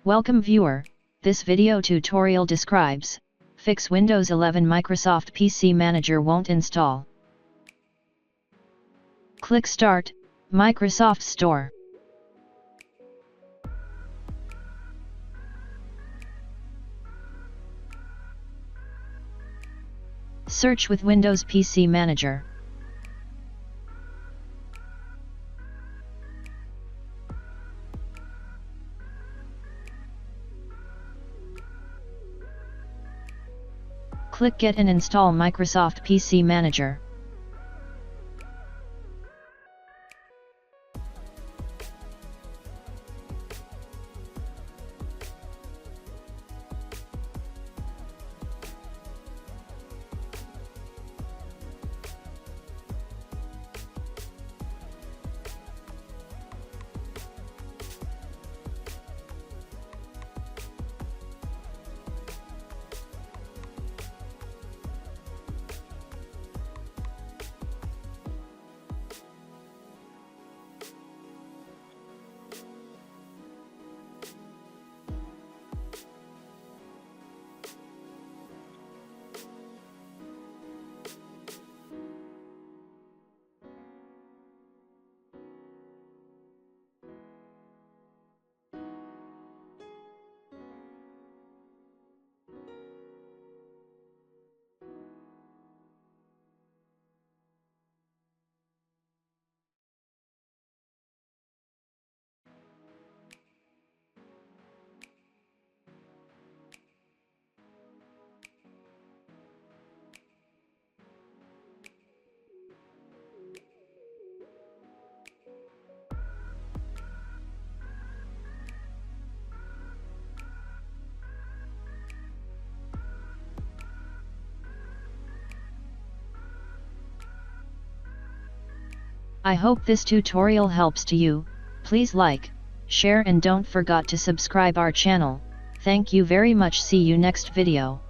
Welcome viewer, this video tutorial describes, fix Windows 11 Microsoft PC Manager won't install. Click Start, Microsoft Store. Search with Windows PC Manager. Click Get and install Microsoft PC Manager. I hope this tutorial helps to you. Please like, share and don't forget to subscribe our channel. Thank you very much. See you next video.